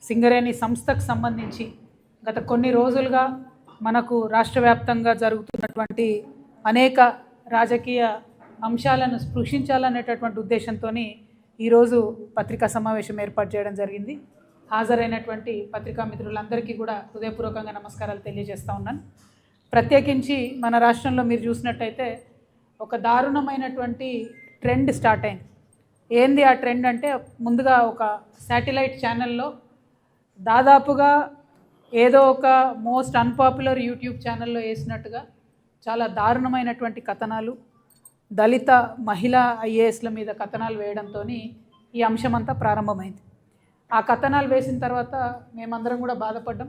సింగరేణి సంస్థకు సంబంధించి గత కొన్ని రోజులుగా మనకు రాష్ట్ర వ్యాప్తంగా జరుగుతున్నటువంటి అనేక రాజకీయ అంశాలను స్పృశించాలనేటటువంటి ఉద్దేశంతో ఈరోజు పత్రికా సమావేశం ఏర్పాటు చేయడం జరిగింది. హాజరైనటువంటి పత్రికా మిత్రులందరికీ కూడా హృదయపూర్వకంగా నమస్కారాలు తెలియజేస్తూ ఉన్నాను. ప్రత్యేకించి మన రాష్ట్రంలో మీరు చూసినట్టయితే ఒక దారుణమైనటువంటి ట్రెండ్ స్టార్ట్ అయింది. ఏంది ఆ ట్రెండ్ అంటే, ముందుగా ఒక శాటిలైట్ ఛానల్లో దాదాపుగా ఏదో ఒక మోస్ట్ అన్పాపులర్ యూట్యూబ్ ఛానల్లో వేసినట్టుగా చాలా దారుణమైనటువంటి కథనాలు, దళిత మహిళా ఐఏఎస్ల మీద కథనాలు వేయడంతో ఈ అంశం అంతా ప్రారంభమైంది. ఆ కథనాలు వేసిన తర్వాత మేమందరం కూడా బాధపడ్డాం.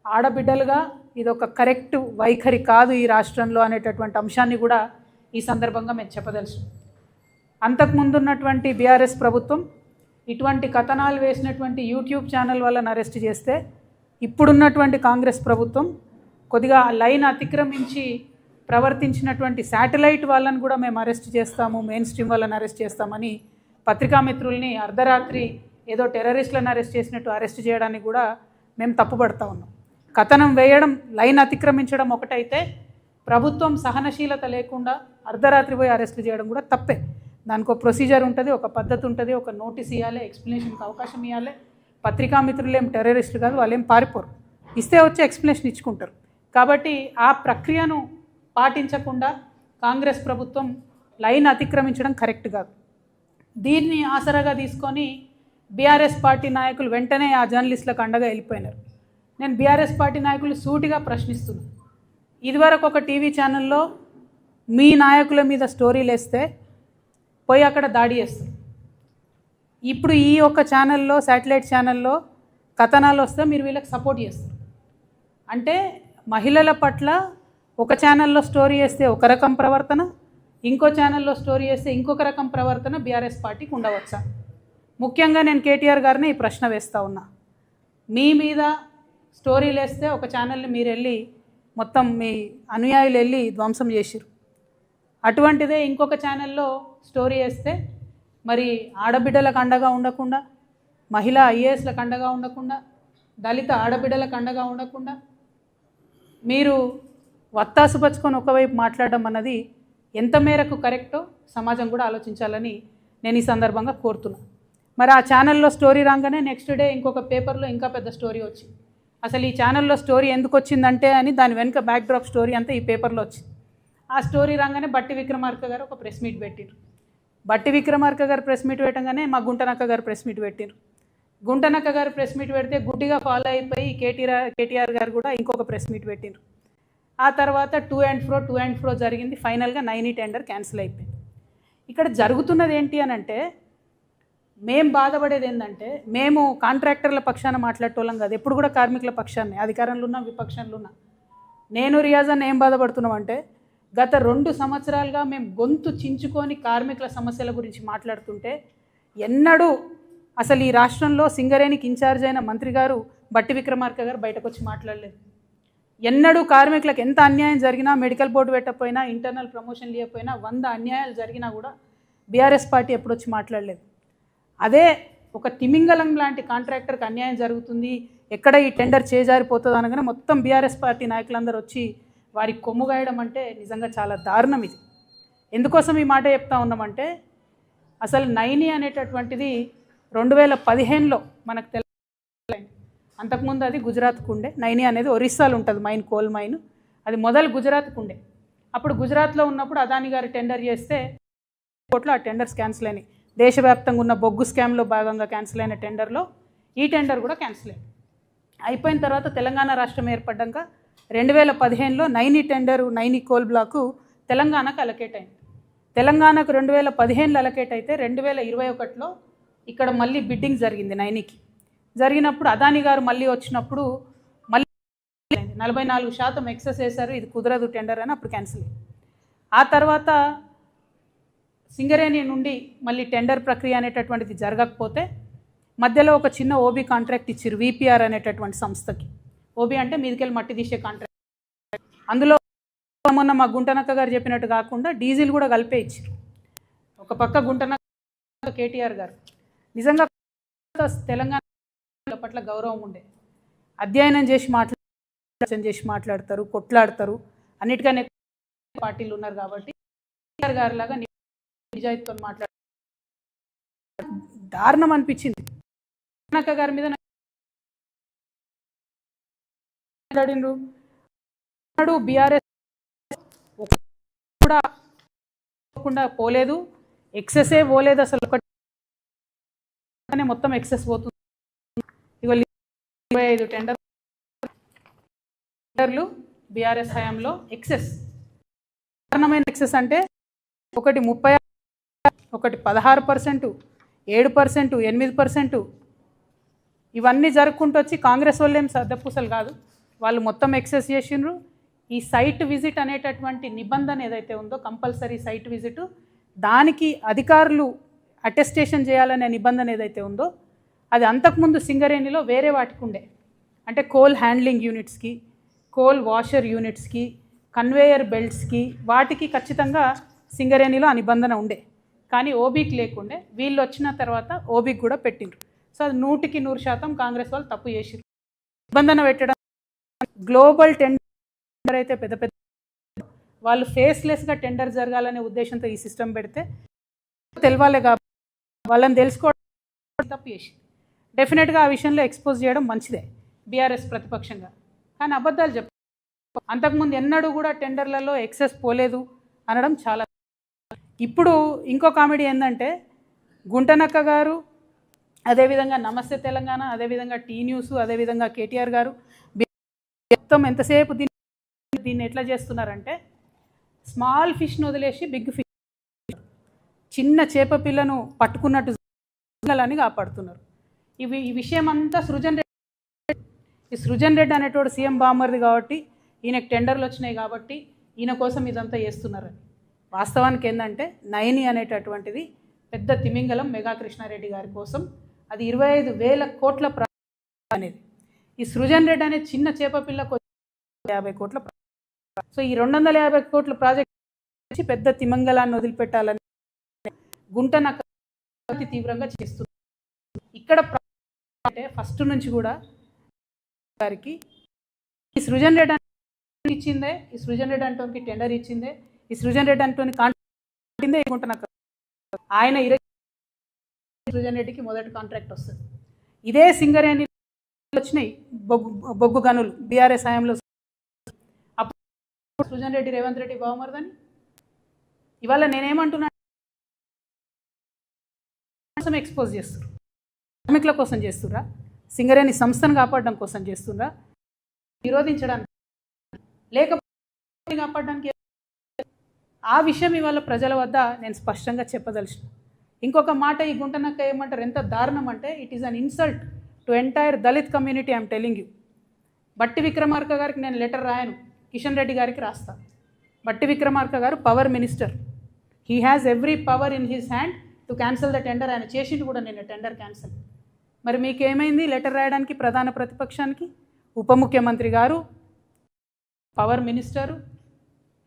ఆడబిడ్డలుగా ఇదొక కరెక్ట్ వైఖరి కాదు ఈ రాష్ట్రంలో అనేటటువంటి అంశాన్ని కూడా ఈ సందర్భంగా మేము చెప్పదలుచు. అంతకుముందు ఉన్నటువంటి బీఆర్ఎస్ ప్రభుత్వం ఇటువంటి కథనాలు వేసినటువంటి యూట్యూబ్ ఛానల్ వాళ్ళని అరెస్ట్ చేస్తే, ఇప్పుడున్నటువంటి కాంగ్రెస్ ప్రభుత్వం కొద్దిగా లైన్ అతిక్రమించి ప్రవర్తించినటువంటి శాటిలైట్ వాళ్ళని కూడా మేము అరెస్ట్ చేస్తాము, మెయిన్ స్ట్రీమ్ వాళ్ళని అరెస్ట్ చేస్తామని పత్రికా మిత్రుల్ని అర్ధరాత్రి ఏదో టెర్రరిస్టులను అరెస్ట్ చేసినట్టు అరెస్ట్ చేయడానికి కూడా మేము తప్పుపడతా ఉన్నాం. కథనం వేయడం, లైన్ అతిక్రమించడం ఒకటైతే, ప్రభుత్వం సహనశీలత లేకుండా అర్ధరాత్రి పోయి అరెస్టులు చేయడం కూడా తప్పే. దానికి ఒక ప్రొసీజర్ ఉంటుంది, ఒక పద్ధతి ఉంటుంది, ఒక నోటీస్ ఇవ్వాలి, ఎక్స్ప్లెనేషన్కి అవకాశం ఇవ్వాలి. పత్రికా మిత్రులు ఏం టెర్రరిస్టులు కాదు, వాళ్ళు ఏం పారిపోరు, ఇస్తే వచ్చి ఎక్స్ప్లెనేషన్ ఇచ్చుకుంటారు. కాబట్టి ఆ ప్రక్రియను పాటించకుండా కాంగ్రెస్ ప్రభుత్వం లైన్ అతిక్రమించడం కరెక్ట్ కాదు. దీన్ని ఆసరాగా తీసుకొని బీఆర్ఎస్ పార్టీ నాయకులు వెంటనే ఆ జర్నలిస్టులకు అండగా వెళ్ళిపోయినారు. నేను బీఆర్ఎస్ పార్టీ నాయకులు సూటిగా ప్రశ్నిస్తున్నాను. ఇదివరకు ఒక టీవీ ఛానల్లో మీ నాయకుల మీద స్టోరీలు వేస్తే పోయి అక్కడ దాడి చేస్తారు. ఇప్పుడు ఈ ఒక ఛానల్లో, శాటిలైట్ ఛానల్లో కథనాలు వస్తే మీరు వీళ్ళకి సపోర్ట్ చేస్తారు. అంటే మహిళల పట్ల ఒక ఛానల్లో స్టోరీ వేస్తే ఒక రకం ప్రవర్తన, ఇంకో ఛానల్లో స్టోరీ వేస్తే ఇంకొక రకం ప్రవర్తన బీఆర్ఎస్ పార్టీకి ఉండవచ్చా? ముఖ్యంగా నేను కేటీఆర్ గారిని ఈ ప్రశ్న వేస్తూ ఉన్నా. మీ మీద స్టోరీలు వేస్తే ఒక ఛానల్ని మీరు వెళ్ళి మొత్తం మీ అనుయాయులు వెళ్ళి ధ్వంసం చేసిరు. అటువంటిదే ఇంకొక ఛానల్లో స్టోరీ వేస్తే మరి ఆడబిడ్డలకు అండగా ఉండకుండా, మహిళా ఐఏఎస్లకు అండగా ఉండకుండా, దళిత ఆడబిడ్డలకు అండగా ఉండకుండా మీరు వత్తాసు పచ్చుకొని ఒకవైపు మాట్లాడడం అన్నది ఎంత మేరకు కరెక్టో సమాజం కూడా ఆలోచించాలని నేను ఈ సందర్భంగా కోరుతున్నాను. మరి ఆ ఛానల్లో స్టోరీ రాగానే నెక్స్ట్ డే ఇంకొక పేపర్లో ఇంకా పెద్ద స్టోరీ వచ్చింది. అసలు ఈ ఛానల్లో స్టోరీ ఎందుకు వచ్చిందంటే అని దాని వెనుక బ్యాక్డ్రాప్ స్టోరీ అంతా ఈ పేపర్లో వచ్చింది. ఆ స్టోరీ రాగానే బట్టి విక్రమార్క గారు ఒక ప్రెస్ మీట్ పెట్టారు. బట్టి విక్రమార్క గారు ప్రెస్ మీట్ పెట్టగానే మా గుంటనక్క గారు ప్రెస్ మీట్ పెట్టారు. గుంటనక్క గారు ప్రెస్ మీట్ పెడితే గుడ్డిగా ఫాలో అయిపోయి కేటీఆర్ గారు కూడా ఇంకొక ప్రెస్ మీట్ పెట్టారు. ఆ తర్వాత టూ అండ్ ఫ్రో జరిగింది. ఫైనల్గా 9 టెండర్ క్యాన్సిల్ అయిపోయింది. ఇక్కడ జరుగుతున్నది ఏంటి అని అంటే, మేము బాధపడేది ఏంటంటే, మేము కాంట్రాక్టర్ల పక్షాన మాట్లాడేటోళ్ళం కాదు, ఎప్పుడు కూడా కార్మికుల పక్షాన్ని, అధికారంలో ఉన్నా విపక్షంలో ఉన్నా. నేను రియాజన్ ఏం బాధపడుతున్నామంటే, గత 2 సంవత్సరాలుగా మేము గొంతు చించుకొని కార్మికుల సమస్యల గురించి మాట్లాడుతుంటే, ఎన్నడూ అసలు ఈ రాష్ట్రంలో సింగరేణికి ఇన్ఛార్జ్ అయిన మంత్రి గారు బట్టి విక్రమార్క గారు బయటకు వచ్చి మాట్లాడలేదు. ఎన్నడూ కార్మికులకు ఎంత అన్యాయం జరిగినా, మెడికల్ బోర్డు పెట్టకపోయినా, ఇంటర్నల్ ప్రమోషన్ లేకపోయినా, 100 అన్యాయాలు జరిగినా కూడా బీఆర్ఎస్ పార్టీ ఎప్పుడు వచ్చి మాట్లాడలేదు. అదే ఒక తిమింగలం లాంటి కాంట్రాక్టర్కి అన్యాయం జరుగుతుంది, ఎక్కడ ఈ టెండర్ చేజారిపోతుంది అనగానే మొత్తం బీఆర్ఎస్ పార్టీ నాయకులందరూ వచ్చి వారికి కొమ్ముగాయడం అంటే నిజంగా చాలా దారుణం. ఇది ఎందుకోసం ఈ మాట చెప్తా ఉన్నామంటే, అసలు నైని అనేటటువంటిది 2015లో మనకు తెలియదు. అంతకుముందు అది గుజరాత్కు ఉండే. నైని అనేది ఒరిస్సాలో ఉంటుంది మైన్, కోల్ మైన్. అది మొదలు గుజరాత్కు ఉండే. అప్పుడు గుజరాత్లో ఉన్నప్పుడు అదాని గారు టెండర్ చేస్తే కోర్టులో ఆ టెండర్స్ క్యాన్సిల్ అయినాయి. దేశవ్యాప్తంగా ఉన్న బొగ్గు స్కామ్లో భాగంగా క్యాన్సిల్ అయిన టెండర్లో ఈ టెండర్ కూడా క్యాన్సిల్ అయింది. అయిపోయిన తర్వాత తెలంగాణ రాష్ట్రం ఏర్పడ్డాక 2015లో Naini tender, Naini coal block తెలంగాణకు అలకేట్ అయింది. తెలంగాణకు 2015లో అలకేట్ అయితే 2021లో ఇక్కడ మళ్ళీ బిడ్డింగ్ జరిగింది నైనికి. జరిగినప్పుడు అదాని గారు మళ్ళీ వచ్చినప్పుడు మళ్ళీ 44% ఎక్సెస్ వేశారు, ఇది కుదరదు టెండర్ అని అప్పుడు క్యాన్సిల్ అయింది. ఆ తర్వాత సింగరేణి నుండి మళ్ళీ టెండర్ ప్రక్రియ అనేటటువంటిది జరగకపోతే మధ్యలో ఒక చిన్న ఓబీ కాంట్రాక్ట్ ఇచ్చారు విపిఆర్ అనేటటువంటి సంస్థకి. ఓబీ అంటే మీదికెళ్ళి మట్టి తీసే కాంట్రాక్ట్. అందులో మొన్న మా గుంటనక్క గారు చెప్పినట్టు కాకుండా డీజిల్ కూడా కలిపే ఇచ్చారు. ఒక పక్క గుంటనక్క, కేటీఆర్ గారు నిజంగా తెలంగాణ వీళ్ళ పట్ల గౌరవం ఉండే. అధ్యయనం చేసి మాట్లాడతారు, కొట్లాడతారు. అన్నిటికన్నా పార్టీలు ఉన్నారు కాబట్టి గారి లాగా నిజాయితీతో మాట్లాడారు. దారుణం అనిపించింది. గారి మీద మాట్లాడినరు. బీఆర్ఎస్ కూడా పోలేదు, ఎక్సెసే పోలేదు, అసలు ఒకటి మొత్తం ఎక్సెస్ పోతుంది. ఇవాళ 25 టెండర్లు బీఆర్ఎస్ హయాంలో ఎక్సెస్. కారణమైన ఎక్సెస్ అంటే ఒకటి 30, ఒకటి 16%, 7%, 8%. ఇవన్నీ జరుపుకుంటూ వచ్చి కాంగ్రెస్ వాళ్ళు ఏం సర్దపూసలు కాదు, వాళ్ళు మొత్తం ఎక్సెస్ చేసిండ్రు. ఈ సైట్ విజిట్ అనేటటువంటి నిబంధన ఏదైతే ఉందో, కంపల్సరీ సైట్ విజిట్, దానికి అధికారులు అటెస్టేషన్ చేయాలనే నిబంధన ఏదైతే ఉందో, అది అంతకుముందు సింగరేణిలో వేరే వాటికి ఉండే. అంటే కోల్ హ్యాండ్లింగ్ యూనిట్స్కి, కోల్ వాషర్ యూనిట్స్కి, కన్వేయర్ బెల్ట్స్కి, వాటికి ఖచ్చితంగా సింగరేణిలో ఆ నిబంధన ఉండే. కానీ ఓబీకి లేకుండే. వీళ్ళు వచ్చిన తర్వాత ఓబీకి కూడా పెట్టిండ్రు. సో అది 100% కాంగ్రెస్ వాళ్ళు తప్పు చేసిరు. నిబంధన పెట్టడం, గ్లోబల్ టెండర్ అయితే పెద్ద పెద్ద వాళ్ళు ఫేస్లెస్గా టెండర్ జరగాలనే ఉద్దేశంతో ఈ సిస్టమ్ పెడితే తెలవాలి కాబట్టి వాళ్ళని తెలుసుకోవడం తప్పు చేసి డెఫినెట్గా ఆ విషయంలో ఎక్స్పోజ్ చేయడం మంచిదే బీఆర్ఎస్ ప్రతిపక్షంగా. కానీ అబద్ధాలు చెప్పారు. అంతకుముందు ఎన్నడూ కూడా టెండర్లలో ఎక్సెస్ పోలేదు అనడం చాలా. ఇప్పుడు ఇంకో కామెడీ ఏంటంటే, గుంటనక్క గారు, అదేవిధంగా నమస్తే తెలంగాణ, అదేవిధంగా టీ న్యూస్, అదేవిధంగా కేటీఆర్ గారు మొత్తం ఎంతసేపు దీన్ని ఎట్లా చేస్తున్నారంటే, స్మాల్ ఫిష్ను వదిలేసి బిగ్ ఫిష్, చిన్న చేప పిల్లను పట్టుకున్నట్టు అని కాపాడుతున్నారు. ఈ విషయం అంతా సృజన్ రెడ్డి. ఈ సృజన్ రెడ్డి అనేటోడు సీఎం బామ్మర్ది కాబట్టి, ఈయనకు టెండర్లు వచ్చినాయి కాబట్టి ఈయన కోసం ఇదంతా చేస్తున్నారని. వాస్తవానికి ఏంటంటే, నయని అనేటటువంటిది పెద్ద తిమింగలం మెగా కృష్ణారెడ్డి గారి కోసం. అది 25,000 కోట్ల అనేది. ఈ సృజన్ రెడ్డి అనే చిన్న చేప పిల్లకు 50 కోట్ల. సో ఈ 250 కోట్ల ప్రాజెక్ట్ పెద్ద తిమంగళాన్ని వదిలిపెట్టాలని గుంటనక్క తీవ్రంగా చేస్తుంది. ఇక్కడ అంటే ఫస్ట్ నుంచి కూడా గారికి ఈ సృజన్ రెడ్డి ఇచ్చిందే, ఈ సృజన్ రెడ్డి అంటోనికి టెండర్ ఇచ్చిందే, ఈ సృజన్ రెడ్డి అంటోని కాంట్రాక్ట్ గుంటనక్క. ఆయన సృజన్ రెడ్డికి మొదటి కాంట్రాక్ట్ వస్తుంది. ఇదే సింగరేణి వచ్చినాయి బొగ్గు గనులు బీఆర్ఎస్ హయాంలో. అప్పుడు సృజన్ రెడ్డి రేవంత్ రెడ్డి బావమరదని. ఇవాళ నేనేమంటున్నా, ఎక్స్పోజ్ చేస్తున్నారు, కార్మికుల కోసం చేస్తుర్రా, సింగరేణి సంస్థను కాపాడడం కోసం చేస్తుర్రా, నిరోధించడానికి లేకపోతే కాపాడడానికి? ఆ విషయం ఇవాళ ప్రజల వద్ద నేను స్పష్టంగా చెప్పదలిచిన. ఇంకొక మాట ఈ గుంటనక్క ఏమంటారు, ఎంత దారుణం అంటే, it is an insult to entire Dalit community. I'm telling you. బట్టి విక్రమార్క గారికి నేను లెటర్ రాయను, కిషన్ రెడ్డి గారికి రాస్తా. బట్టి విక్రమార్క గారు power minister, he has every power in his hand to cancel the tender. ఆయన చేసిండు కూడా నేను టెండర్ క్యాన్సిల్. మరి మీకేమైంది లెటర్ రాయడానికి? ప్రధాన ప్రతిపక్షానికి ఉప ముఖ్యమంత్రి గారు, పవర్ మినిస్టరు,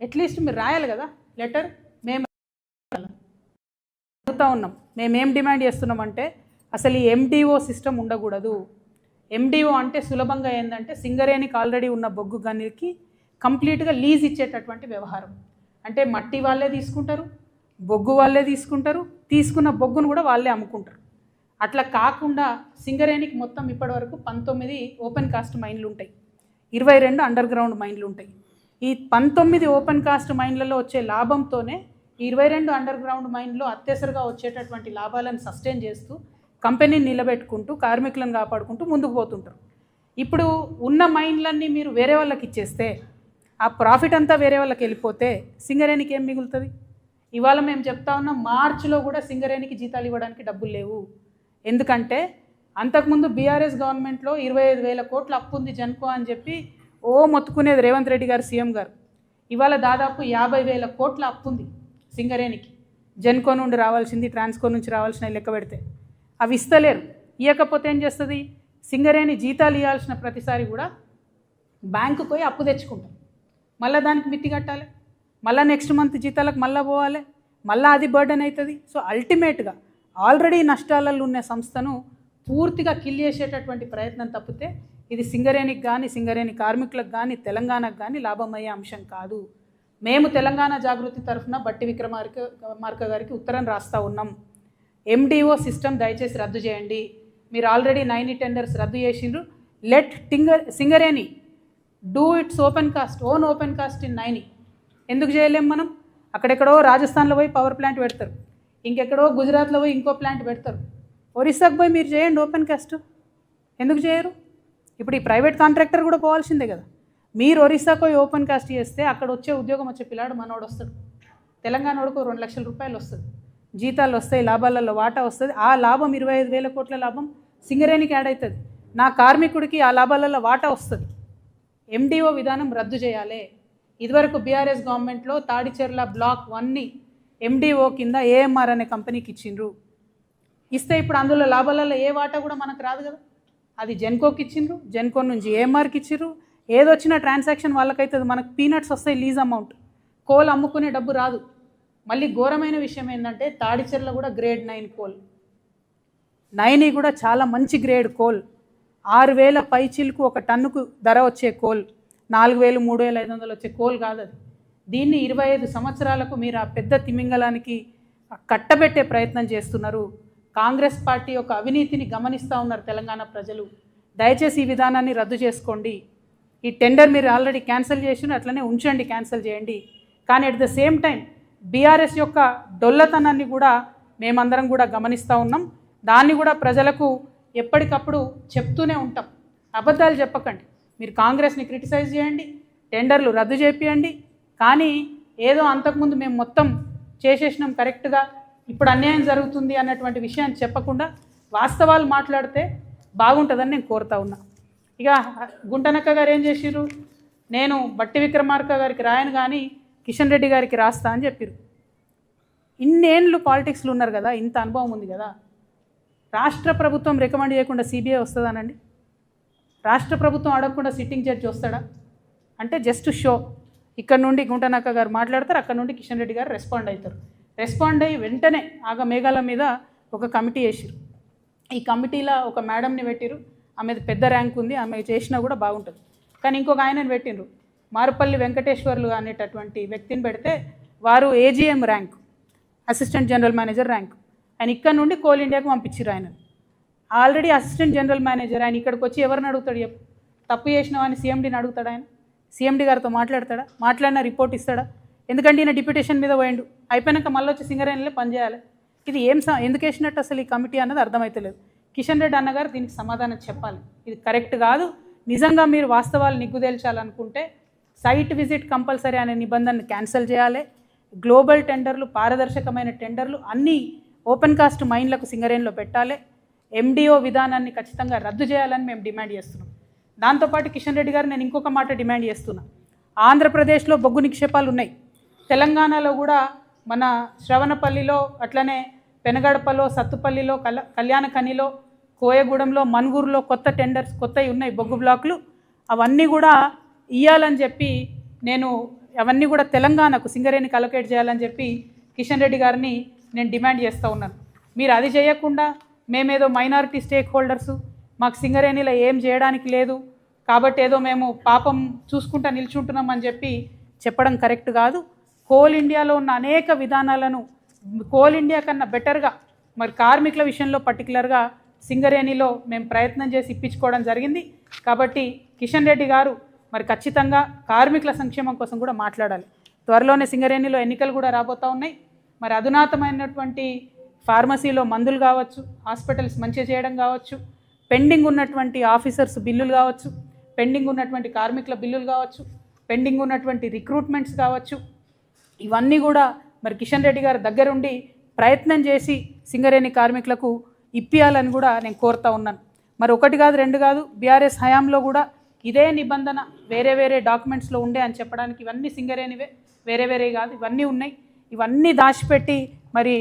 అట్లీస్ట్ మీరు రాయాలి కదా లెటర్. మేము అడుగుతూ ఉన్నాం, మేమేం డిమాండ్ చేస్తున్నామంటే, అసలు ఈ ఎండిఓ సిస్టమ్ ఉండకూడదు. ఎండిఓ అంటే సులభంగా ఏంటంటే, సింగరేణికి ఆల్రెడీ ఉన్న బొగ్గు గనికి కంప్లీట్గా లీజ్ ఇచ్చేటటువంటి వ్యవహారం. అంటే మట్టి వాళ్ళే తీసుకుంటారు, బొగ్గు వాళ్ళే తీసుకుంటారు, తీసుకున్న బొగ్గును కూడా వాళ్ళే అమ్ముకుంటారు. అట్లా కాకుండా సింగరేణికి మొత్తం ఇప్పటివరకు 19 ఓపెన్ కాస్ట్ మైన్లు ఉంటాయి, 22 అండర్ గ్రౌండ్ మైన్లు ఉంటాయి. ఈ 19 ఓపెన్ కాస్ట్ మైన్లలో వచ్చే లాభంతోనే 22 అండర్ గ్రౌండ్ మైన్లో అత్యవసరంగా వచ్చేటటువంటి లాభాలను సస్టైన్ చేస్తూ కంపెనీని నిలబెట్టుకుంటూ కార్మికులను కాపాడుకుంటూ ముందుకు పోతుంటారు. ఇప్పుడు ఉన్న మైన్లన్నీ మీరు వేరే వాళ్ళకి ఇచ్చేస్తే, ఆ ప్రాఫిట్ అంతా వేరే వాళ్ళకి వెళ్ళిపోతే సింగరేణికి ఏం మిగులుతుంది? ఇవాళ మేము చెప్తా ఉన్నాం, మార్చిలో కూడా సింగరేణికి జీతాలు ఇవ్వడానికి డబ్బులు లేవు. ఎందుకంటే అంతకుముందు బీఆర్ఎస్ గవర్నమెంట్లో 25,000 కోట్ల అప్పు ఉంది జన్కో అని చెప్పి మొత్తుకునేది రేవంత్ రెడ్డి గారు సీఎం గారు. ఇవాళ దాదాపు 50,000 కోట్ల అప్పు ఉంది సింగరేణికి. జెన్కో నుండి రావాల్సింది, ట్రాన్స్కో నుంచి రావాల్సిన లెక్క పెడితే అవి ఇస్తలేరు. ఇవ్వకపోతే ఏం చేస్తుంది? సింగరేణి జీతాలు ఇవ్వాల్సిన ప్రతిసారి కూడా బ్యాంకుకు పోయి అప్పు తెచ్చుకుంటాం, మళ్ళీ దానికి మిత్తి కట్టాలి, మళ్ళీ నెక్స్ట్ మంత్ జీతాలకు మళ్ళీ పోవాలి, మళ్ళీ అది బర్డెన్ అవుతుంది. సో అల్టిమేట్గా ఆల్రెడీ నష్టాలలో ఉన్న సంస్థను పూర్తిగా కిల్ చేసేటటువంటి ప్రయత్నం తప్పితే ఇది సింగరేణికి కానీ సింగరేణి కార్మికులకు కానీ తెలంగాణకు కానీ లాభమయ్యే అంశం కాదు. మేము తెలంగాణ జాగృతి తరఫున బట్టి విక్రమార్క గారికి ఉత్తరం రాస్తూ ఉన్నాం. MDO సిస్టమ్ దయచేసి రద్దు చేయండి. మీరు ఆల్రెడీ 90 టెండర్స్ రద్దు చేసిండ్రు. Let Singareni do its own open cast in 90. ఎందుకు చేయలేం మనం? అక్కడెక్కడో రాజస్థాన్లో పోయి పవర్ ప్లాంట్ పెడతారు, ఇంకెక్కడో గుజరాత్లో పోయి ఇంకో ప్లాంట్ పెడతారు. ఒరిస్సాకు పోయి మీరు చేయండి ఓపెన్ కాస్ట్. ఎందుకు చేయరు? ఇప్పుడు ఈ ప్రైవేట్ కాంట్రాక్టర్ కూడా పోవాల్సిందే కదా. మీరు ఒరిస్సాకు పోయి ఓపెన్ కాస్ట్ చేస్తే అక్కడ వచ్చే ఉద్యోగం వచ్చే పిల్లాడు మనోడు వస్తాడు. తెలంగాణ వాడుకు 2 లక్షల రూపాయలు వస్తుంది, జీతాలు వస్తాయి, లాభాలలో వాటా వస్తుంది. ఆ లాభం 25,000 కోట్ల లాభం సింగరేణికి యాడ్ అవుతుంది. నా కార్మికుడికి ఆ లాభాలలో వాటా వస్తుంది. MDO విధానం రద్దు చేయాలి. ఇదివరకు బీఆర్ఎస్ గవర్నమెంట్లో తాడిచెర్ల బ్లాక్ 1ని MDO కింద AMR అనే కంపెనీకి ఇచ్చిండ్రు. ఇస్తే ఇప్పుడు అందులో లాభాలలో ఏ వాటా కూడా మనకు రాదు కదా. అది జెన్కోకి ఇచ్చిండ్రు, జెన్కో నుంచి AMRకి ఇచ్చిండ్రు. ఏదొచ్చినా ట్రాన్సాక్షన్ వాళ్ళకైతుంది, మనకు పీనట్స్ వస్తాయి లీజ్ అమౌంట్. కోల్ అమ్ముకునే డబ్బు రాదు. మళ్ళీ ఘోరమైన విషయం ఏంటంటే తాడిచెర్ల కూడా గ్రేడ్ 9 కోల్, 9 కూడా చాలా మంచి గ్రేడ్ కోల్. 6,000 పైచిలకు ఒక టన్నుకు ధర వచ్చే కోల్, 4,000 3,500 వచ్చే కోల్ కాదు అది. దీన్ని 25 సంవత్సరాలకు మీరు ఆ పెద్ద తిమింగలానికి కట్టబెట్టే ప్రయత్నం చేస్తున్నారు. కాంగ్రెస్ పార్టీ యొక్క అవినీతిని గమనిస్తూ ఉన్నారు తెలంగాణ ప్రజలు. దయచేసి ఈ విధానాన్ని రద్దు చేసుకోండి. ఈ టెండర్ మీరు ఆల్రెడీ క్యాన్సిల్ చేసి అట్లనే ఉంచండి, క్యాన్సిల్ చేయండి. కానీ at the same time BRS యొక్క డొల్లతనాన్ని కూడా మేమందరం కూడా గమనిస్తూ ఉన్నాం. దాన్ని కూడా ప్రజలకు ఎప్పటికప్పుడు చెప్తూనే ఉంటాం. అబద్ధాలు చెప్పకండి. మీరు కాంగ్రెస్ని క్రిటిసైజ్ చేయండి, టెండర్లు రద్దు చేపియండి, కానీ ఏదో అంతకుముందు మేము మొత్తం చేసేసినాం కరెక్ట్గా, ఇప్పుడు అన్యాయం జరుగుతుంది అన్నటువంటి విషయాన్ని చెప్పకుండా వాస్తవాలు మాట్లాడితే బాగుంటుందని నేను కోరుతా ఉన్నా. ఇక గుంటనక్క గారు ఏం చేసిర్రు, నేను బట్టి విక్రమార్క గారికి రాయను కానీ కిషన్ రెడ్డి గారికి రాస్తా అని చెప్పారు. ఇన్నేళ్ళు పాలిటిక్స్లో ఉన్నారు కదా, ఇంత అనుభవం ఉంది కదా. రాష్ట్ర ప్రభుత్వం రికమెండ్ చేయకుండా CBI వస్తుందానండి? రాష్ట్ర ప్రభుత్వం అడగకుండా సిట్టింగ్ జడ్జి వస్తాడా? అంటే జస్ట్ షో. ఇక్కడ నుండి గుంటనక్క గారు మాట్లాడతారు, అక్కడ నుండి కిషన్ రెడ్డి గారు రెస్పాండ్ అవుతారు. రెస్పాండ్ అయ్యి వెంటనే ఆగ మేఘాల మీద ఒక కమిటీ వేసిరు. ఈ కమిటీలో ఒక మేడంని పెట్టిరు, ఆమెది పెద్ద ర్యాంక్ ఉంది, ఆమె చేసినా కూడా బాగుంటుంది. కానీ ఇంకొక ఆయనని పెట్టిండ్రు, మారుపల్లి వెంకటేశ్వర్లు అనేటటువంటి వ్యక్తిని పెడితే వారు AGM rank, assistant general manager rank. ఆయన ఇక్కడ నుండి కోల్ ఇండియాకు పంపించారు. ఆయన ఆల్రెడీ అసిస్టెంట్ జనరల్ మేనేజర్. ఆయన ఇక్కడికి వచ్చి ఎవరిని అడుగుతాడు చెప్పు? తప్పు చేసిన అని CMDని అడుగుతాడు. ఆయన CMD గారితో మాట్లాడతాడా? మాట్లాడిన రిపోర్ట్ ఇస్తాడా? ఎందుకంటే ఈయన డిప్యూటేషన్ మీద పోయిండు, అయిపోయాక మళ్ళీ వచ్చి సింగరేణిలో పనిచేయాలి. ఇది ఎందుకు వేసినట్టు అసలు ఈ కమిటీ అన్నది అర్థమవుతలేదు. కిషన్ రెడ్డి అన్నగారు దీనికి సమాధానం చెప్పాలి. ఇది కరెక్ట్ కాదు. నిజంగా మీరు వాస్తవాలు నిగ్గుదేల్చాలనుకుంటే సైట్ విజిట్ కంపల్సరీ అనే నిబంధనను క్యాన్సిల్ చేయాలి. గ్లోబల్ టెండర్లు, పారదర్శకమైన టెండర్లు అన్నీ ఓపెన్ కాస్ట్ మైన్లకు సింగరేణిలో పెట్టాలి. MDO విధానాన్ని ఖచ్చితంగా రద్దు చేయాలని మేము డిమాండ్ చేస్తున్నాం. దాంతోపాటు కిషన్ రెడ్డి గారు నేను ఇంకొక మాట డిమాండ్ చేస్తున్నా. ఆంధ్రప్రదేశ్లో బొగ్గు నిక్షేపాలు ఉన్నాయి, తెలంగాణలో కూడా మన శ్రవణపల్లిలో, అట్లనే పెనగడపలో, సత్తుపల్లిలో, కళ్యాణకనిలో, కోయగూడెంలో, మన్గూరులో కొత్త టెండర్స్ కొత్తవి ఉన్నాయి బొగ్గు బ్లాకులు. అవన్నీ కూడా ఇవ్వాలని చెప్పి నేను అవన్నీ కూడా తెలంగాణకు సింగరేణికి అలొకేట్ చేయాలని చెప్పి కిషన్ రెడ్డి గారిని నేను డిమాండ్ చేస్తూ ఉన్నాను. మీరు అది చేయకుండా మేమేదో మైనారిటీ స్టేక్ హోల్డర్సు, మాకు సింగరేణిలో ఏం చేయడానికి లేదు కాబట్టి ఏదో మేము పాపం చూసుకుంటా నిల్చుంటున్నామని చెప్పి చెప్పడం కరెక్ట్ కాదు. కోల్ ఇండియాలో ఉన్న అనేక విధానాలను కోల్ ఇండియా కన్నా బెటర్గా మరి కార్మికుల విషయంలో పర్టికులర్గా సింగరేణిలో మేము ప్రయత్నం చేసి ఇప్పించుకోవడం జరిగింది. కాబట్టి కిషన్ రెడ్డి గారు మరి ఖచ్చితంగా కార్మికుల సంక్షేమం కోసం కూడా మాట్లాడాలి. త్వరలోనే సింగరేణిలో ఎన్నికలు కూడా రాబోతూ ఉన్నాయి. మరి అధునాతమైనటువంటి ఫార్మసీలో మందులు కావచ్చు, హాస్పిటల్స్ మంచిగా చేయడం కావచ్చు, పెండింగ్ ఉన్నటువంటి ఆఫీసర్స్ బిల్లులు కావచ్చు, పెండింగ్ ఉన్నటువంటి కార్మికుల బిల్లులు కావచ్చు, పెండింగ్ ఉన్నటువంటి రిక్రూట్మెంట్స్ కావచ్చు, ఇవన్నీ కూడా మరి కిషన్ రెడ్డి గారి దగ్గరుండి ప్రయత్నం చేసి సింగరేణి కార్మికులకు ఇప్పియాలని కూడా నేను కోరుతా ఉన్నాను. మరి ఒకటి కాదు, రెండు కాదు, బీఆర్ఎస్ హయాంలో కూడా ఇదే నిబంధన వేరే వేరే డాక్యుమెంట్స్లో ఉండే అని చెప్పడానికి ఇవన్నీ సింగరేణివే, వేరే వేరే కాదు, ఇవన్నీ ఉన్నాయి. ఇవన్నీ దాచిపెట్టి మరి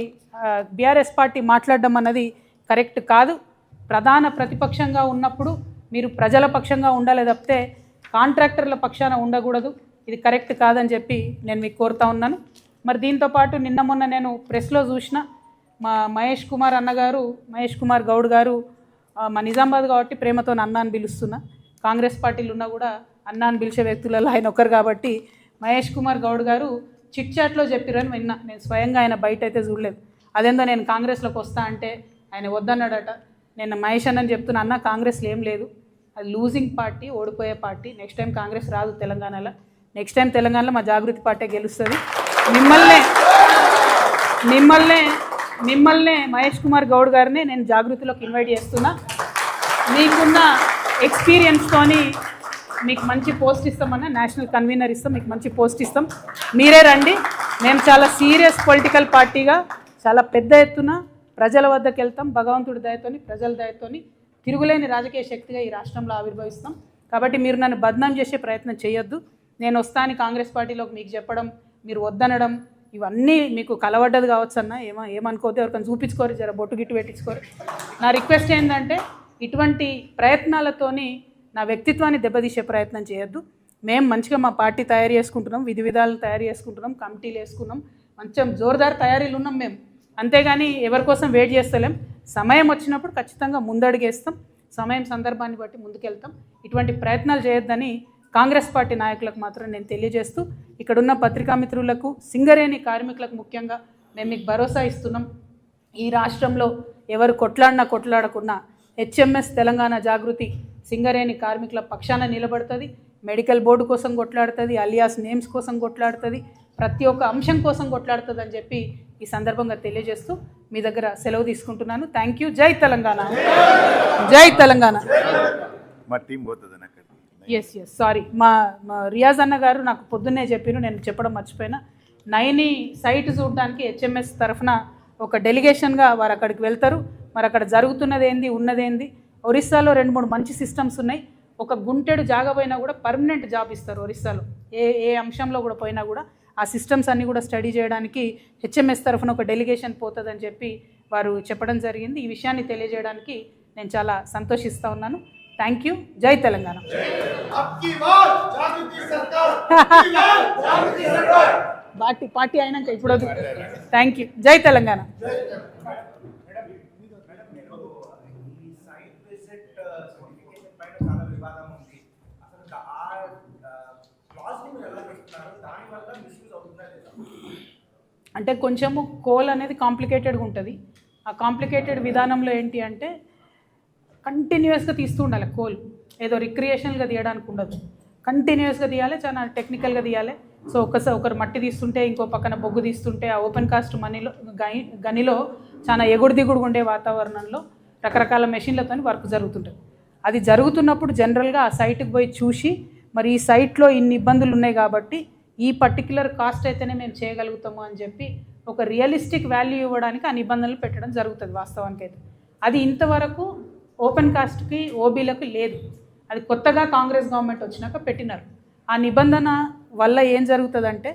బీఆర్ఎస్ పార్టీ మాట్లాడడం అన్నది కరెక్ట్ కాదు. ప్రధాన ప్రతిపక్షంగా ఉన్నప్పుడు మీరు ప్రజల పక్షంగా ఉండాలి తప్పితే కాంట్రాక్టర్ల పక్షాన ఉండకూడదు. ఇది కరెక్ట్ కాదని చెప్పి నేను మీకు కోరుతా ఉన్నాను. మరి దీంతోపాటు నిన్న మొన్న నేను ప్రెస్లో చూసిన మా మహేష్ కుమార్ గౌడ్ గారు మా నిజామాబాద్ కాబట్టి ప్రేమతో అన్న అని పిలుస్తున్నా. కాంగ్రెస్ పార్టీలు ఉన్నా కూడా అన్న అని పిలిచే వ్యక్తులలో ఆయన ఒక్కరు కాబట్టి మహేష్ కుమార్ గౌడ్ గారు చిట్ చాట్లో చెప్పిరని విన్నా. నేను స్వయంగా ఆయన బయట అయితే చూడలేదు. అదేందో నేను కాంగ్రెస్లోకి వస్తా అంటే ఆయన వద్దన్నాడట. నేను మహేష్ అన్నని చెప్తున్నా, అన్న కాంగ్రెస్లో ఏం లేదు, అది లూజింగ్ పార్టీ, ఓడిపోయే పార్టీ. నెక్స్ట్ టైం కాంగ్రెస్ రాదు తెలంగాణలో. నెక్స్ట్ టైం తెలంగాణలో మా జాగృతి పార్టీ గెలుస్తుంది. మిమ్మల్నే మహేష్ కుమార్ గౌడ్ గారిని నేను జాగృతిలోకి ఇన్వైట్ చేస్తున్నా. మీకున్న ఎక్స్పీరియన్స్తోని మీకు మంచి పోస్ట్ ఇస్తామన్నా, నేషనల్ కన్వీనర్ ఇస్తాం, మీకు మంచి పోస్ట్ ఇస్తాం, మీరే రండి. మేము చాలా సీరియస్ పొలిటికల్ పార్టీగా చాలా పెద్ద ఎత్తున ప్రజల వద్దకు వెళ్తాం. భగవంతుడి దయతోని, ప్రజల దయతోని తిరుగులేని రాజకీయ శక్తిగా ఈ రాష్ట్రంలో ఆవిర్భవిస్తాం. కాబట్టి మీరు నన్ను బద్నాం చేసే ప్రయత్నం చేయొద్దు. నేను వస్తాను కాంగ్రెస్ పార్టీలోకి మీకు చెప్పడం, మీరు వద్దనడం, ఇవన్నీ మీకు కలవడ్డది కావచ్చు అన్న. ఏమనుకోతే ఎవరికైనా చూపించుకోరు, జర బొట్టు గిట్టు పెట్టించుకోరు. నా రిక్వెస్ట్ ఏంటంటే ఇటువంటి ప్రయత్నాలతోని నా వ్యక్తిత్వాన్ని దెబ్బతీసే ప్రయత్నం చేయొద్దు. మేము మంచిగా మా పార్టీ తయారు చేసుకుంటున్నాం, విధి విధాలను తయారు చేసుకుంటున్నాం, కమిటీలు వేసుకున్నాం, మంచిగా జోరుదారు తయారీలు ఉన్నాం మేము. అంతేగాని ఎవరి కోసం వెయిట్ చేస్తలేం. సమయం వచ్చినప్పుడు ఖచ్చితంగా ముందడుగేస్తాం, సమయం సందర్భాన్ని బట్టి ముందుకెళ్తాం. ఇటువంటి ప్రయత్నాలు చేయొద్దని కాంగ్రెస్ పార్టీ నాయకులకు మాత్రం నేను తెలియజేస్తూ, ఇక్కడున్న పత్రికా మిత్రులకు, సింగరేణి కార్మికులకు ముఖ్యంగా మేము మీకు భరోసా ఇస్తున్నాం. ఈ రాష్ట్రంలో ఎవరు కొట్లాడకున్నా హెచ్ఎంఎస్ తెలంగాణ జాగృతి సింగరేణి కార్మికుల పక్షాన నిలబడుతుంది. మెడికల్ బోర్డు కోసం కొట్లాడుతుంది, అలియాస్ నేమ్స్ కోసం కొట్లాడుతుంది, ప్రతి ఒక్క అంశం కోసం కొట్లాడుతుంది అని చెప్పి ఈ సందర్భంగా తెలియజేస్తూ మీ దగ్గర సెలవు తీసుకుంటున్నాను. Thank you. జై తెలంగాణ, జై తెలంగాణ. ఎస్ సారీ, మా రియాజ్ అన్న గారు నాకు పొద్దున్నే చెప్పిను, నేను చెప్పడం మర్చిపోయినా. నైని సైట్ చూడడానికి హెచ్ఎంఎస్ తరఫున ఒక డెలిగేషన్గా వారు అక్కడికి వెళ్తారు. మరి అక్కడ జరుగుతున్నది ఏంది, ఉన్నదేంది. ఒరిస్సాలో 2-3 మంచి సిస్టమ్స్ ఉన్నాయి. ఒక గుంటెడు జాగా పోయినా కూడా పర్మనెంట్ జాబ్ ఇస్తారు ఒరిస్సాలో. ఏ అంశంలో కూడా పోయినా కూడా ఆ సిస్టమ్స్ అన్నీ కూడా స్టడీ చేయడానికి హెచ్ఎంఎస్ తరఫున ఒక డెలిగేషన్ పోతుందని చెప్పి వారు చెప్పడం జరిగింది. ఈ విషయాన్ని తెలియజేయడానికి నేను చాలా సంతోషిస్తూ ఉన్నాను. Thank you. జై తెలంగాణ. పార్టీ అయినాక ఇప్పుడు థ్యాంక్ యూ. జై తెలంగాణ. అంటే కొంచెము కోల్ అనేది కాంప్లికేటెడ్గా ఉంటుంది. ఆ కాంప్లికేటెడ్ విధానంలో ఏంటి అంటే కంటిన్యూస్గా తీస్తూ ఉండాలి కోల్. ఏదో రిక్రియేషనల్గా తీయడానికి ఉండదు, కంటిన్యూస్గా తీయాలి, చాలా టెక్నికల్గా తీయాలి. సో ఒకరు మట్టి తీస్తుంటే ఇంకో పక్కన బొగ్గు తీస్తుంటే ఆ ఓపెన్ కాస్ట్ గనిలో చాలా ఎగుడు దిగుడు ఉండే వాతావరణంలో రకరకాల మెషిన్లతో వర్క్ జరుగుతుంటుంది. అది జరుగుతున్నప్పుడు జనరల్గా ఆ సైట్కి పోయి చూసి, మరి ఈ సైట్లో ఇన్ని ఇబ్బందులు ఉన్నాయి కాబట్టి ఈ పర్టిక్యులర్ కాస్ట్ అయితేనే మేము చేయగలుగుతాము అని చెప్పి ఒక రియలిస్టిక్ వాల్యూ ఇవ్వడానికి ఆ నిబంధనలు పెట్టడం జరుగుతుంది వాస్తవానికి అయితే. అది ఇంతవరకు ఓపెన్ కాస్ట్కి ఓబీలకు లేదు. అది కొత్తగా కాంగ్రెస్ గవర్నమెంట్ వచ్చినాక పెట్టినారు. ఆ నిబంధన వల్ల ఏం జరుగుతుందంటే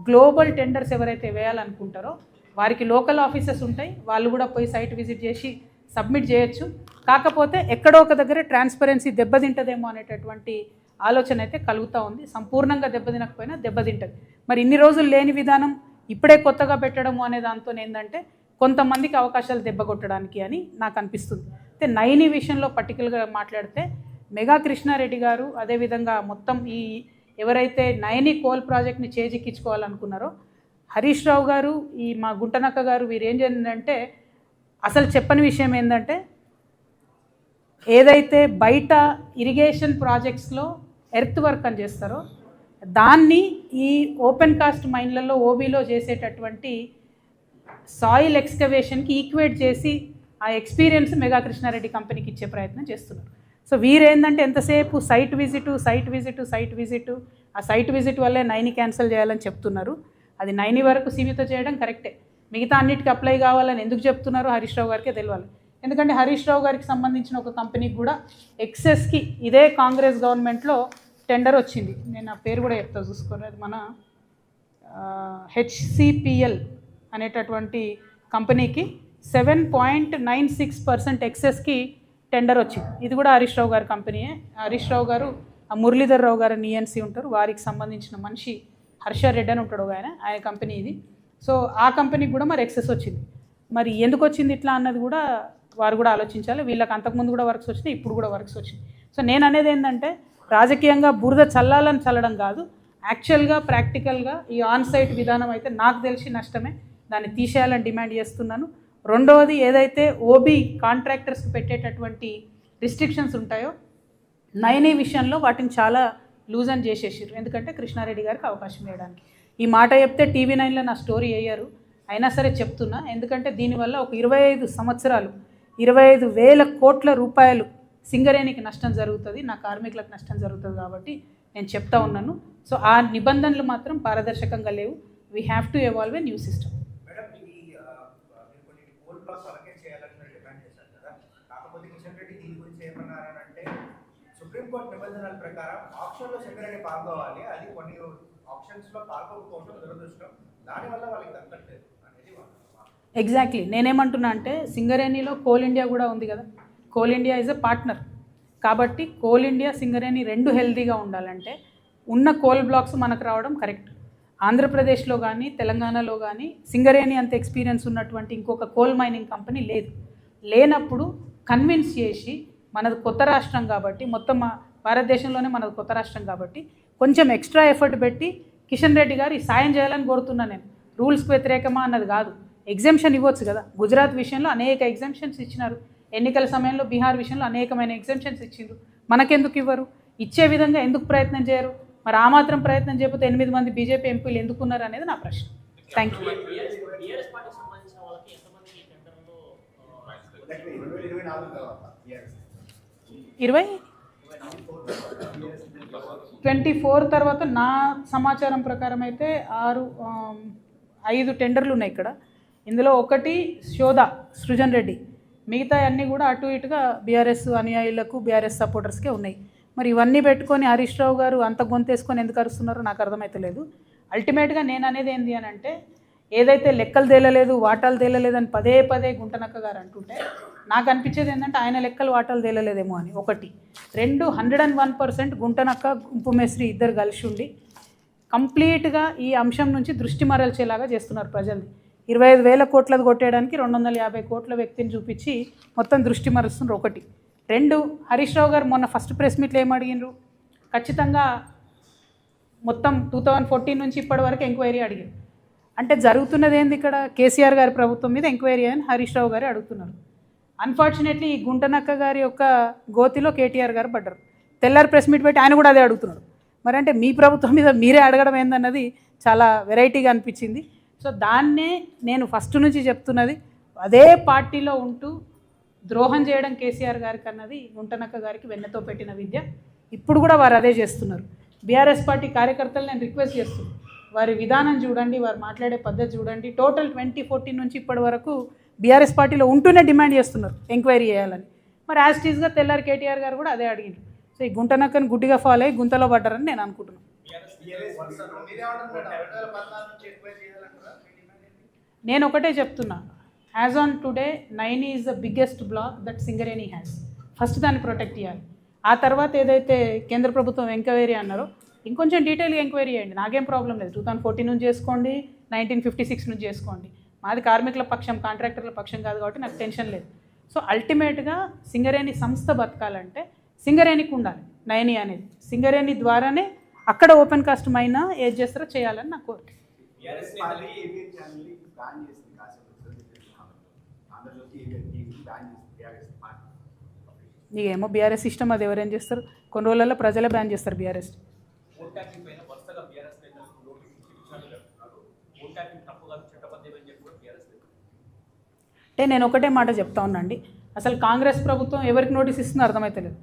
గ్లోబల్ టెండర్స్ ఎవరైతే వేయాలనుకుంటారో వారికి లోకల్ ఆఫీసెస్ ఉంటాయి, వాళ్ళు కూడా పోయి సైట్ విజిట్ చేసి సబ్మిట్ చేయొచ్చు. కాకపోతే ఎక్కడో ఒక దగ్గర ట్రాన్స్పరెన్సీ దెబ్బతింటదేమో అనేటటువంటి ఆలోచన అయితే కలుగుతూ ఉంది. సంపూర్ణంగా దెబ్బతినకపోయినా దెబ్బతింటుంది. మరి ఇన్ని రోజులు లేని విధానం ఇప్పుడే కొత్తగా పెట్టడము అనే దాంతో ఏంటంటే కొంతమందికి అవకాశాలు దెబ్బ కొట్టడానికి అని నాకు అనిపిస్తుంది. అయితే నైని విషయంలో పర్టికులర్గా మాట్లాడితే మెగా కృష్ణారెడ్డి గారు, అదేవిధంగా మొత్తం ఈ ఎవరైతే నైని కోల్ ప్రాజెక్ట్ని చేజిక్కించుకోవాలనుకున్నారో హరీష్ రావు గారు, ఈ మా గుంటనక్క గారు, వీరు ఏం చేసిందంటే అసలు చెప్పని విషయం ఏంటంటే ఏదైతే బయట ఇరిగేషన్ ప్రాజెక్ట్స్లో ఎర్త్ వర్క్ అని చేస్తారో దాన్ని ఈ ఓపెన్ కాస్ట్ మైన్లలో ఓబీలో చేసేటటువంటి సాయిల్ ఎక్స్కవేషన్కి ఈక్వేట్ చేసి ఆ ఎక్స్పీరియన్స్ మెగా కృష్ణారెడ్డి కంపెనీకి ఇచ్చే ప్రయత్నం చేస్తున్నారు. సో వీరేందంటే ఎంతసేపు సైట్ విజిట్, ఆ సైట్ విజిట్ వల్లే నైని క్యాన్సిల్ చేయాలని చెప్తున్నారు. అది నైని వరకు సీమిత చేయడం కరెక్టే, మిగతా అన్నిటికీ అప్లై కావాలని ఎందుకు చెప్తున్నారో హరీష్ రావు గారికే తెలియాలి. ఎందుకంటే హరీష్ రావు గారికి సంబంధించిన ఒక కంపెనీకి కూడా ఎక్సెస్కి ఇదే కాంగ్రెస్ గవర్నమెంట్లో టెండర్ వచ్చింది. నేను ఆ పేరు కూడా చెప్తా చూసుకోండి. అది మన HCPL అనేటటువంటి కంపెనీకి 7.96% ఎక్సెస్కి టెండర్ వచ్చింది. ఇది కూడా హరీష్ రావు గారి కంపెనీయే. హరీష్ రావు గారు మురళీధర్ రావు గారు నిఎన్సీ ఉంటారు, వారికి సంబంధించిన మనిషి హర్షరెడ్డి అని ఉంటాడు ఆయన కంపెనీ ఇది. సో ఆ కంపెనీకి కూడా మరి ఎక్సెస్ వచ్చింది. మరి ఎందుకు వచ్చింది ఇట్లా అన్నది కూడా వారు కూడా ఆలోచించాలి. వీళ్ళకి అంతకుముందు కూడా వర్క్స్ వచ్చినాయి, ఇప్పుడు కూడా వర్క్స్ వచ్చినాయి. సో నేను అనేది ఏంటంటే రాజకీయంగా బురద చల్లాలని చల్లడం కాదు, యాక్చువల్గా ప్రాక్టికల్గా ఈ ఆన్ సైట్ విధానం అయితే నాకు తెలిసి నష్టమే, దాన్ని తీసేయాలని డిమాండ్ చేస్తున్నాను. రెండవది ఏదైతే ఓబీ కాంట్రాక్టర్స్కి పెట్టేటటువంటి రిస్ట్రిక్షన్స్ ఉంటాయో నైనీ విషయంలో వాటిని చాలా లూజ్ అని చేసేసారు, ఎందుకంటే కృష్ణారెడ్డి గారికి అవకాశం ఇవ్వడానికి. ఈ మాట చెప్తే TV9లో నా స్టోరీ అయ్యారు, అయినా సరే చెప్తున్నా, ఎందుకంటే దీనివల్ల ఒక 25 సంవత్సరాలు 25,000 కోట్ల రూపాయలు సింగరేణికి నష్టం జరుగుతుంది, నా కార్మికులకు నష్టం జరుగుతుంది. కాబట్టి నేను చెప్తా ఉన్నాను. సో ఆ నిబంధనలు మాత్రం పారదర్శకంగా లేవు. We have to evolve a new system. Supreme court నిబంధనల ప్రకారం ఆప్షన్లో సింగరేణి పాల్గొవాలి, అది కొన్ని ఆప్షన్స్లో పాల్గొకపోవడం దురదృష్టం, దానివల్ల వాళ్ళకి దక్కట్లేదు అనేది. ఎగ్జాక్ట్లీ నేనేమంటున్నా అంటే సింగరేణిలో కోల్ ఇండియా కూడా ఉంది కదా, coal India is a partner. కాబట్టి కోల్ ఇండియా సింగరేణి రెండు హెల్తీగా ఉండాలంటే ఉన్న కోల్ బ్లాక్స్ మనకు రావడం కరెక్ట్. ఆంధ్రప్రదేశ్లో కానీ తెలంగాణలో కానీ సింగరేణి అంత ఎక్స్పీరియన్స్ ఉన్నటువంటి ఇంకొక కోల్ మైనింగ్ కంపెనీ లేదు. లేనప్పుడు కన్విన్స్ చేసి మనది కొత్త రాష్ట్రం కాబట్టి, మొత్తం భారతదేశంలోనే మనది కొత్త రాష్ట్రం కాబట్టి కొంచెం ఎక్స్ట్రా ఎఫర్ట్ పెట్టి కిషన్ రెడ్డి గారు ఈ సాయం చేయాలని కోరుతున్నాను. నేను రూల్స్కి వ్యతిరేకమా అన్నది కాదు, ఎగ్జామ్షన్ ఇవ్వచ్చు కదా. గుజరాత్ విషయంలో అనేక ఎగ్జామ్షన్స్ ఇచ్చినారు, ఎన్నికల సమయంలో బీహార్ విషయంలో అనేకమైన ఎగ్జామ్షన్స్ ఇచ్చిండ్రు, మనకెందుకు ఇవ్వరు? ఇచ్చే విధంగా ఎందుకు ప్రయత్నం చేయరు? మరి ఆ మాత్రం ప్రయత్నం చేయకపోతే 8 మంది బీజేపీ ఎంపీలు ఎందుకున్నారు అనేది నా ప్రశ్న. Thank you. 24 తర్వాత నా సమాచారం ప్రకారం అయితే 5 టెండర్లు ఉన్నాయి ఇక్కడ. ఇందులో ఒకటి శోధ సృజన్ రెడ్డి, మిగతా అన్నీ కూడా అటు ఇటుగా బీఆర్ఎస్ అనుయాయులకు బీఆర్ఎస్ సపోర్టర్స్కే ఉన్నాయి. మరి ఇవన్నీ పెట్టుకొని హరీష్ రావు గారు అంత గొంతేసుకొని ఎందుకు అరుస్తున్నారో నాకు అర్థమవుతలేదు. అల్టిమేట్గా నేను అనేది ఏంటి అని అంటే, ఏదైతే లెక్కలు తేలలేదు వాటాలు తేలలేదని పదే పదే గుంటనక్క గారు అంటుంటే నాకు అనిపించేది ఏంటంటే ఆయన లెక్కలు వాటాలు తేలలేదేమో అని. ఒకటి. 101% గుంటనక్క గుంపుమేశ్రీ ఇద్దరు కలిసి ఉండి కంప్లీట్గా ఈ అంశం నుంచి దృష్టి మరల్చేలాగా చేస్తున్నారు ప్రజల్ని. 25,000 కోట్లది కొట్టేయడానికి 250 కోట్ల వ్యక్తిని చూపించి మొత్తం దృష్టి మరుస్తున్నారు. ఒకటి. 2, హరీష్ రావు గారు మొన్న ఫస్ట్ ప్రెస్ మీట్లో ఏం అడిగినారు? ఖచ్చితంగా మొత్తం 2014 నుంచి ఇప్పటి వరకు ఎంక్వైరీ అడిగారు. అంటే జరుగుతున్నది ఏంది ఇక్కడ? కేసీఆర్ గారి ప్రభుత్వం మీద ఎంక్వైరీ అని హరీష్ రావు గారు అడుగుతున్నారు. అన్ఫార్చునేట్లీ ఈ గుంటనక్క గారి యొక్క గోతిలో కేటీఆర్ గారు పడ్డారు. తెల్లారి ప్రెస్ మీట్ పెట్టి ఆయన కూడా అదే అడుగుతున్నాడు. మరి అంటే మీ ప్రభుత్వం మీద మీరే అడగడం ఏందన్నది చాలా వెరైటీగా అనిపించింది. సో దాన్నే నేను ఫస్ట్ నుంచి చెప్తున్నది, అదే పార్టీలో ఉంటూ ద్రోహం చేయడం కేసీఆర్ గారికి అన్నది గుంటనక్క గారికి వెన్నతో పెట్టిన విద్య. ఇప్పుడు కూడా వారు అదే చేస్తున్నారు. బీఆర్ఎస్ పార్టీ కార్యకర్తలు నేను రిక్వెస్ట్ చేస్తున్నాను, వారి విధానం చూడండి, వారు మాట్లాడే పద్ధతి చూడండి. టోటల్ 2014 నుంచి ఇప్పటి వరకు బీఆర్ఎస్ పార్టీలో ఉంటూనే డిమాండ్ చేస్తున్నారు ఎంక్వైరీ చేయాలని. మరి యాజ్ టీజ్గా తెల్లారి కేటీఆర్ గారు కూడా అదే అడిగింది. సో ఈ గుంటనక్కని గుడ్డిగా ఫాలో అయ్యి గుంతలో పడ్డారని నేను అనుకుంటున్నాను. నేను ఒకటే చెప్తున్నా, as on today 9 is the biggest block that Singareni has. First దాన్ని ప్రొటెక్ట్ చేయాలి. ఆ తర్వాత ఏదైతే కేంద్ర ప్రభుత్వం ఎంక్వైరీ అన్నారో ఇంకొంచెం డీటెయిల్గా ఎంక్వైరీ చేయండి, నాకేం ప్రాబ్లం లేదు. 2014 నుంచి చేసుకోండి, 1956 నుంచి చేసుకోండి. మాది కార్మికుల పక్షం, కాంట్రాక్టర్ల పక్షం కాదు కాబట్టి నాకు టెన్షన్ లేదు. సో అల్టిమేట్గా సింగరేణి సంస్థ బతకాలంటే సింగరేణికి ఉండాలి 9 అనేది. సింగరేణి ద్వారానే అక్కడ ఓపెన్ కాస్ట్ మైనా ఏది చేస్తారో చేయాలని నా కోరిక. నీకేమో బీఆర్ఎస్ ఇష్టం, అది ఎవరేం చేస్తారు? కొన్ని రోజులలో ప్రజలే బ్యాన్ చేస్తారు బీఆర్ఎస్. అంటే నేను ఒకటే మాట చెప్తా ఉన్నాండి, అసలు కాంగ్రెస్ ప్రభుత్వం ఎవరికి నోటీస్ ఇస్తుందో అర్థమవుతలేదు.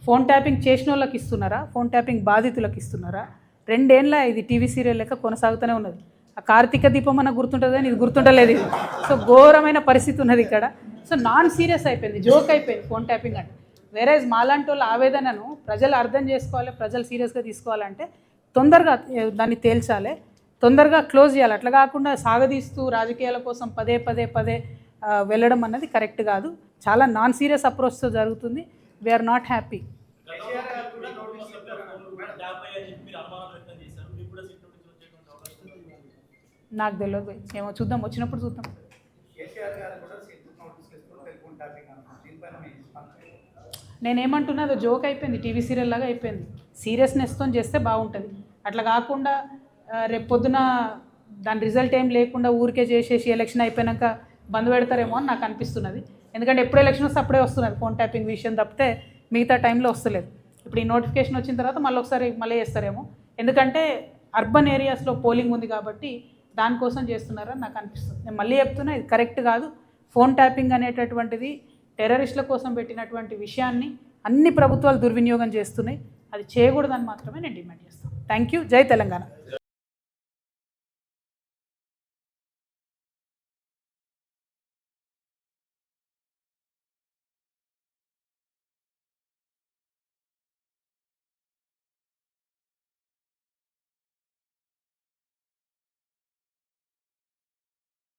ఫోన్ ట్యాపింగ్ చేసిన వాళ్ళకి ఇస్తున్నారా, ఫోన్ ట్యాపింగ్ బాధితులకు ఇస్తున్నారా? 2 ఏళ్ళ ఇది టీవీ సీరియల్ లెక్క కొనసాగుతూనే ఉన్నది. ఆ కార్తీక దీపం అన్న గుర్తుంటుంది కానీ ఇది గుర్తుంటలేదు ఇది. సో ఘోరమైన పరిస్థితి ఉన్నది ఇక్కడ. సో నాన్ సీరియస్ అయిపోయింది, జోక్ అయిపోయింది ఫోన్ ట్యాపింగ్ అంటే. వేరేజ్ మాలాంటి వాళ్ళ ఆవేదనను ప్రజలు అర్థం చేసుకోవాలి, ప్రజలు సీరియస్గా తీసుకోవాలంటే తొందరగా దాన్ని తేల్చాలి, తొందరగా క్లోజ్ చేయాలి. అట్లా కాకుండా సాగదీస్తూ రాజకీయాల కోసం పదే పదే పదే వెళ్ళడం అన్నది కరెక్ట్ కాదు. చాలా నాన్ సీరియస్ అప్రోచ్తో జరుగుతుంది. We're not happy. నాకు తెలియదు, ఏమో చూద్దాం, వచ్చినప్పుడు చూద్దాం. నేనేమంటున్నా అది జోక్ అయిపోయింది, టీవీ సీరియల్ లాగా అయిపోయింది. సీరియస్నెస్తో చేస్తే బాగుంటుంది. అట్లా కాకుండా రేపు పొద్దున దాని రిజల్ట్ ఏం లేకుండా ఊరికే చేసేసి ఎలక్షన్ అయిపోయాక బంద్ పెడతారేమో అని నాకు అనిపిస్తున్నది. ఎందుకంటే ఎప్పుడు ఎలక్షన్ వస్తే అప్పుడే వస్తున్నది ఫోన్ ట్యాపింగ్ విషయం తప్పితే మిగతా టైంలో వస్తలేదు. ఇప్పుడు ఈ నోటిఫికేషన్ వచ్చిన తర్వాత మళ్ళీ చేస్తారేమో, ఎందుకంటే అర్బన్ ఏరియాస్లో పోలింగ్ ఉంది కాబట్టి దానికోసం చేస్తున్నారని నాకు అనిపిస్తుంది. నేను మళ్ళీ చెప్తున్నా, ఇది కరెక్ట్ కాదు. ఫోన్ ట్యాపింగ్ అనేటటువంటిది టెర్రరిస్టుల కోసం పెట్టినటువంటి విషయాన్ని అన్ని ప్రభుత్వాలు దుర్వినియోగం చేస్తున్నాయి. అది చేయకూడదని మాత్రమే నేను డిమాండ్ చేస్తాను. Thank you. జై తెలంగాణ.